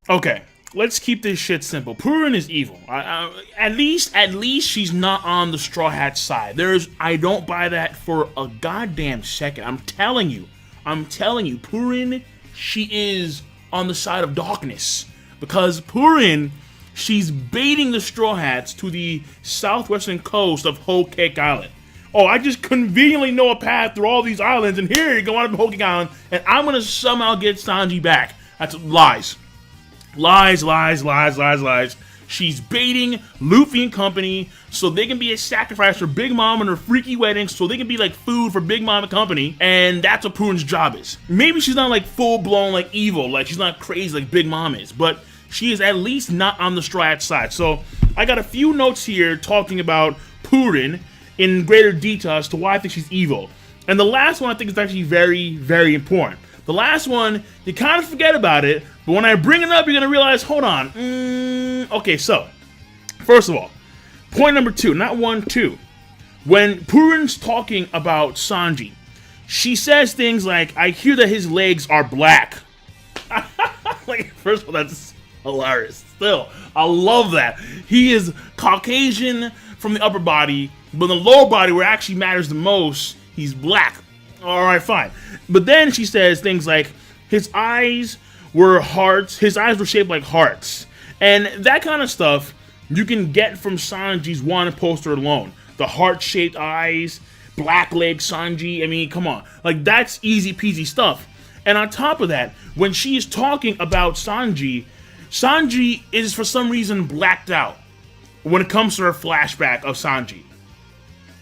Okay, let's keep this shit simple. Purin is evil. At least she's not on the Straw Hat side. I don't buy that for a goddamn second. I'm telling you, Purin, she is on the side of darkness. Because Purin, she's baiting the Straw Hats to the southwestern coast of Whole Cake Island. Oh, I just conveniently know a path through all these islands, and here you go on Whole Cake Island, and I'm gonna somehow get Sanji back. That's lies. Lies. She's baiting Luffy and company so they can be a sacrifice for Big Mom and her freaky wedding, so they can be like food for Big Mom and company, and that's what Purin's job is. Maybe she's not like full-blown like evil, like she's not crazy like Big Mom is, but she is at least not on the Straw Hat side. So I got a few notes here talking about Purin in greater detail as to why I think she's evil. And the last one I think is actually very, very important. The last one, you kind of forget about it, but when I bring it up, you're going to realize, hold on. Okay, so, first of all, point number 2, not 1, 2. When Purin's talking about Sanji, she says things like, I hear that his legs are black. Like, first of all, that's hilarious. Still, I love that. He is Caucasian from the upper body, but the lower body, where it actually matters the most, he's black. Alright, fine. But then she says things like, his eyes were hearts, his eyes were shaped like hearts. And that kind of stuff you can get from Sanji's wanted poster alone. The heart-shaped eyes, black leg Sanji, I mean, come on. Like, that's easy peasy stuff. And on top of that, when she is talking about Sanji, Sanji is for some reason blacked out when it comes to her flashback of Sanji.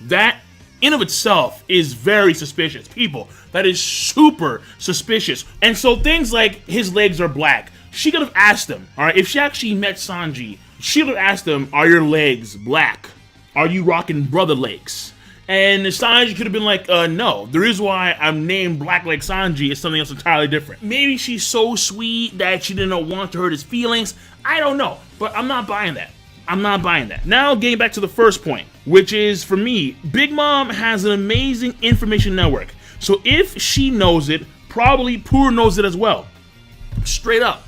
That in of itself is very suspicious. People, that is super suspicious. And so things like his legs are black, she could have asked him, alright, if she actually met Sanji, she would have asked him, are your legs black? Are you rocking brother legs? And Sanji could have been like, no. The reason why I'm named Black Leg Sanji is something else entirely different. Maybe she's so sweet that she didn't want to hurt his feelings. I don't know, but I'm not buying that. I'm not buying that. Now, getting back to the first point, which is, for me, Big Mom has an amazing information network. So if she knows it, probably Purin knows it as well. Straight up.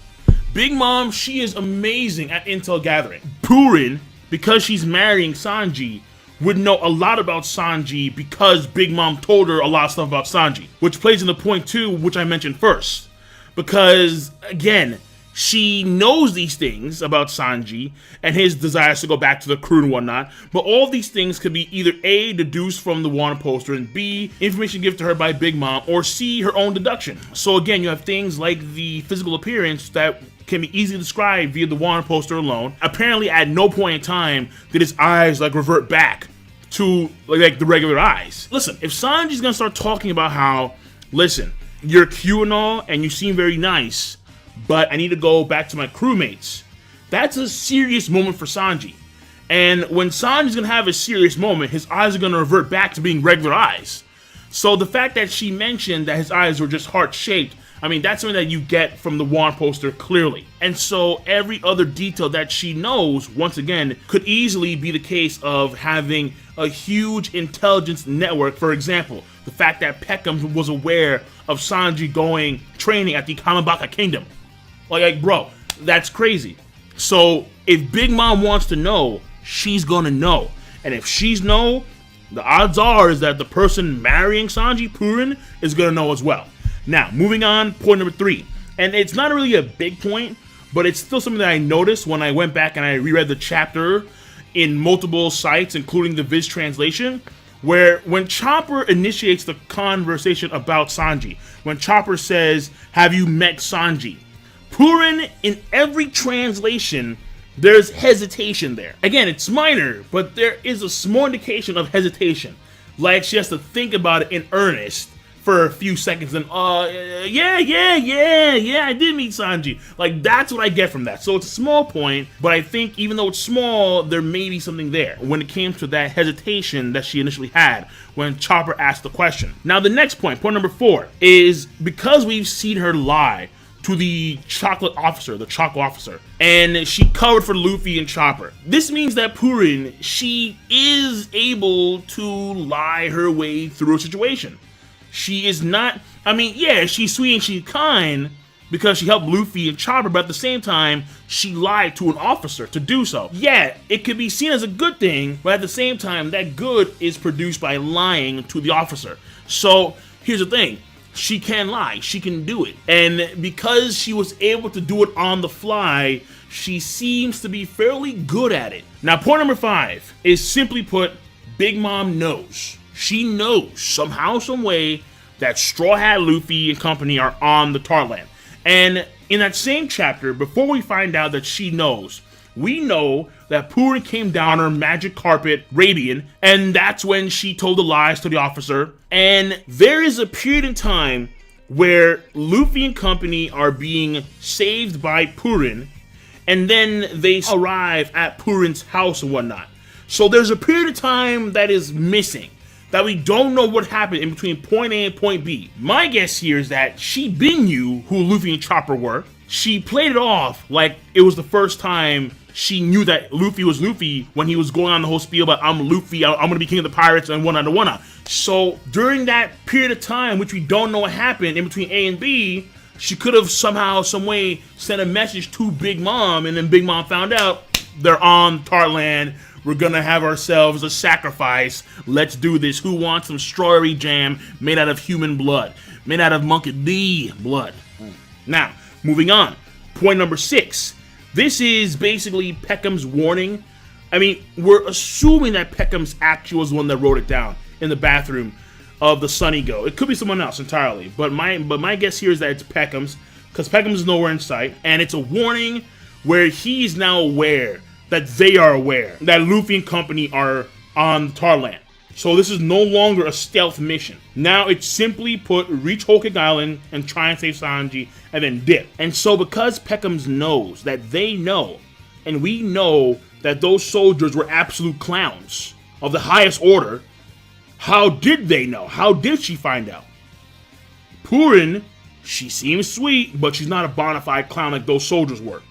Big Mom, she is amazing at intel gathering. Purin, because she's marrying Sanji, would know a lot about Sanji because Big Mom told her a lot of stuff about Sanji. Which plays into point 2, which I mentioned first. Because, again, she knows these things about Sanji and his desires to go back to the crew and whatnot, but all of these things could be either A, deduced from the wanted poster, and B, information given to her by Big Mom, or C, her own deduction. So again, you have things like the physical appearance that can be easily described via the wanted poster alone. Apparently, at no point in time did his eyes like revert back to like the regular eyes. Listen, if Sanji's gonna start talking about how, listen, you're cute and all, and you seem very nice, but I need to go back to my crewmates, that's a serious moment for Sanji. And when Sanji's gonna have a serious moment, his eyes are gonna revert back to being regular eyes. So the fact that she mentioned that his eyes were just heart-shaped, I mean, that's something that you get from the wand poster clearly. And so every other detail that she knows, once again, could easily be the case of having a huge intelligence network. For example, the fact that Peckham was aware of Sanji going training at the Kamabaka Kingdom. Like, bro, that's crazy. So if Big Mom wants to know, she's gonna know. And if she's know, the odds are is that the person marrying Sanji, Purin, is gonna know as well. Now, moving on, point number 3. And it's not really a big point, but it's still something that I noticed when I went back and I reread the chapter in multiple sites, including the Viz translation, where when Chopper initiates the conversation about Sanji, when Chopper says, have you met Sanji? Purin, in every translation, there's hesitation there. Again, it's minor, but there is a small indication of hesitation. Like she has to think about it in earnest for a few seconds and, yeah, I did meet Sanji. Like, that's what I get from that. So it's a small point, but I think even though it's small, there may be something there when it came to that hesitation that she initially had when Chopper asked the question. Now, the next point, point number 4, is because we've seen her lie to the chocolate officer, and she covered for Luffy and Chopper. This means that Purin, she is able to lie her way through a situation. She is not, I mean, yeah, she's sweet and she's kind, because she helped Luffy and Chopper, but at the same time, she lied to an officer to do so. Yeah, it could be seen as a good thing, but at the same time, that good is produced by lying to the officer. So, here's the thing. She can lie. She can do it. And because she was able to do it on the fly, she seems to be fairly good at it. Now, point number 5 is simply put, Big Mom knows. She knows somehow, some way that Straw Hat Luffy and company are on the Tartland. And in that same chapter, before we find out that she knows, we know that Purin came down her magic carpet, Rabian, and that's when she told the lies to the officer. And there is a period in time where Luffy and company are being saved by Purin, and then they arrive at Purin's house and whatnot. So there's a period of time that is missing, that we don't know what happened in between point A and point B. My guess here is that she been knew who Luffy and Chopper were. She played it off like it was the first time she knew that Luffy was Luffy when he was going on the whole spiel about, I'm Luffy, I'm gonna be king of the pirates, and one-on. So during that period of time, which we don't know what happened in between A and B, she could have somehow, some way sent a message to Big Mom, and then Big Mom found out they're on Tartland. We're gonna have ourselves a sacrifice. Let's do this. Who wants some strawberry jam made out of human blood? Made out of monkey D blood. Now, moving on. Point number 6. This is basically Peckham's warning. I mean, we're assuming that Peckham's actually was the one that wrote it down in the bathroom of the Sunny Go. It could be someone else entirely, but my guess here is that it's Peckham's, because Peckham's is nowhere in sight, and it's a warning where he's now aware that they are aware that Luffy and company are on Tartland. So this is no longer a stealth mission. Now it's simply put, reach Whole Cake Island and try and save Sanji and then dip. And so because Peckham's knows that they know, and we know that those soldiers were absolute clowns of the highest order, how did they know? How did she find out? Purin, she seems sweet, but she's not a bona fide clown like those soldiers were.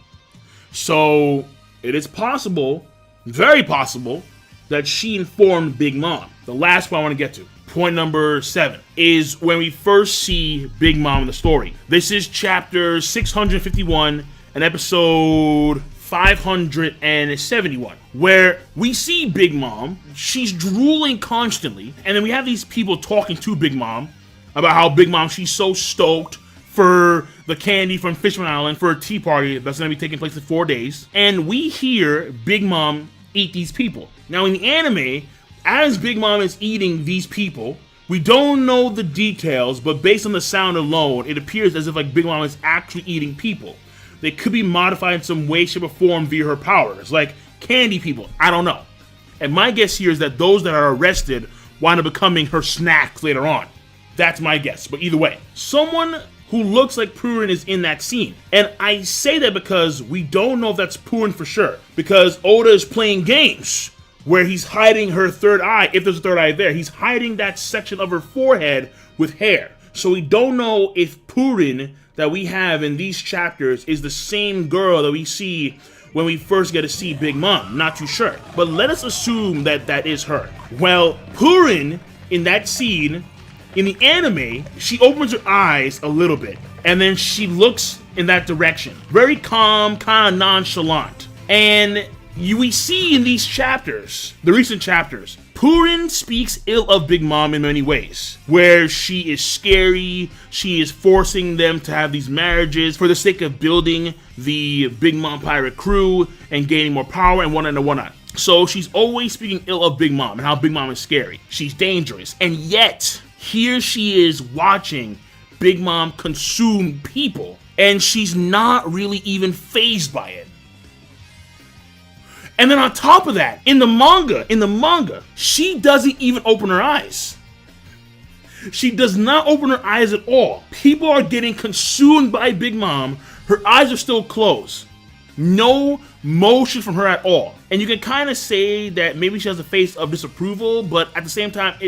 So it is possible, very possible, that she informed Big Mom. The last point I want to get to, point number 7, is when we first see Big Mom in the story. This is chapter 651 and episode 571, where we see Big Mom. She's drooling constantly, and then we have these people talking to Big Mom about how Big Mom, she's so stoked for the candy from Fishman Island for a tea party that's going to be taking place in 4 days. And we hear Big Mom eat these people. Now in the anime, as Big Mom is eating these people, we don't know the details, but based on the sound alone, it appears as if like Big Mom is actually eating people. They could be modified in some way, shape, or form via her powers, like candy people. I don't know. And my guess here is that those that are arrested wind up becoming her snacks later on. That's my guess, but either way. Someone who looks like Purin is in that scene. And I say that because we don't know if that's Purin for sure. Because Oda is playing games where he's hiding her third eye, if there's a third eye there. He's hiding that section of her forehead with hair. So we don't know if Purin that we have in these chapters is the same girl that we see when we first get to see Big Mom. Not too sure. But let us assume that that is her. Well, Purin in that scene, in the anime, she opens her eyes a little bit, and then she looks in that direction. Very calm, kind of nonchalant. And we see in these chapters, the recent chapters, Purin speaks ill of Big Mom in many ways, where she is scary, she is forcing them to have these marriages for the sake of building the Big Mom pirate crew and gaining more power and whatnot. So she's always speaking ill of Big Mom and how Big Mom is scary. She's dangerous, and yet here she is watching Big Mom consume people, and she's not really even fazed by it. And then on top of that, in the manga, she doesn't even open her eyes. She does not open her eyes at all. People are getting consumed by Big Mom. Her eyes are still closed. No motion from her at all. And you can kind of say that maybe she has a face of disapproval, but at the same time,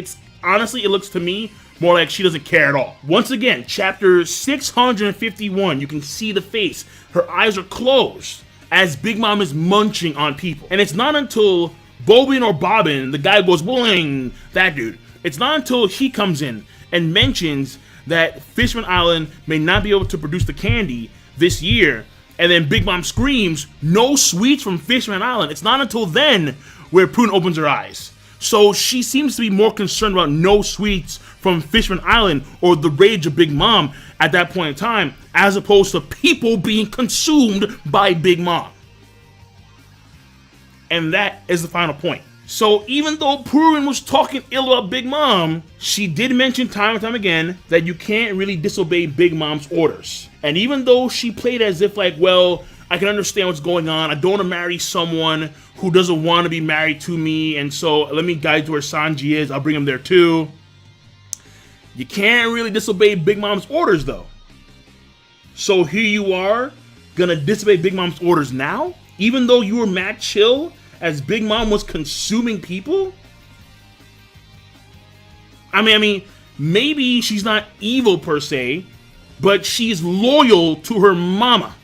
honestly, it looks to me more like she doesn't care at all. Once again, chapter 651, you can see the face. Her eyes are closed as Big Mom is munching on people. And it's not until Bobin or Bobbin, the guy goes, boing, that dude. It's not until he comes in and mentions that Fishman Island may not be able to produce the candy this year, and then Big Mom screams, no sweets from Fishman Island. It's not until then where Purin opens her eyes. So she seems to be more concerned about no sweets from Fishman Island or the rage of Big Mom at that point in time, as opposed to people being consumed by Big Mom. And that is the final point. So even though Purin was talking ill about Big Mom, she did mention time and time again that you can't really disobey Big Mom's orders. And even though she played as if like, well, I can understand what's going on. I don't want to marry someone who doesn't want to be married to me, and so let me guide to where Sanji is. I'll bring him there too. You can't really disobey Big Mom's orders though. So here you are, gonna disobey Big Mom's orders now? Even though you were mad chill as Big Mom was consuming people? I mean, maybe she's not evil per se, but she's loyal to her mama.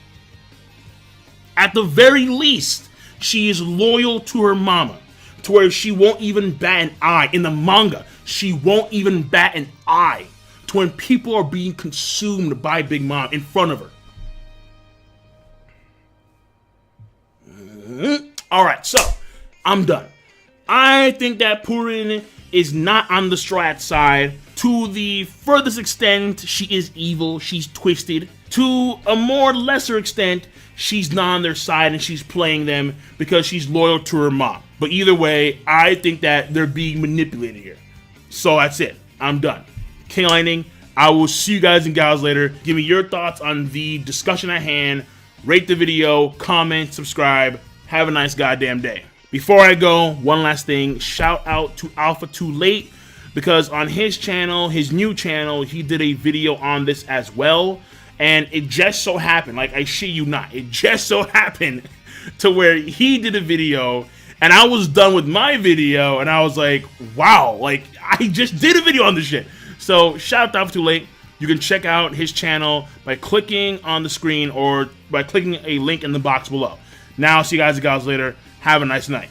At the very least, she is loyal to her mama, to where she won't even bat an eye. In the manga, she won't even bat an eye to when people are being consumed by Big Mom in front of her. Alright, so, I'm done. I think that Purin is not on the Straw Hat side. To the furthest extent, she is evil, she's twisted. To a more lesser extent, she's not on their side and she's playing them because she's loyal to her mom. But either way, I think that they're being manipulated here. So that's it. I'm done. King Lightning, I will see you guys and gals later. Give me your thoughts on the discussion at hand. Rate the video, comment, subscribe. Have a nice goddamn day. Before I go, one last thing. Shout out to Alpha Too Late, because on his channel, his new channel, he did a video on this as well. And it just so happened, like I shit you not, it just so happened to where he did a video and I was done with my video and I was like, wow, like I just did a video on this shit. So shout out to Alpha Too Late. You can check out his channel by clicking on the screen or by clicking a link in the box below. Now, see you guys and gals later. Have a nice night.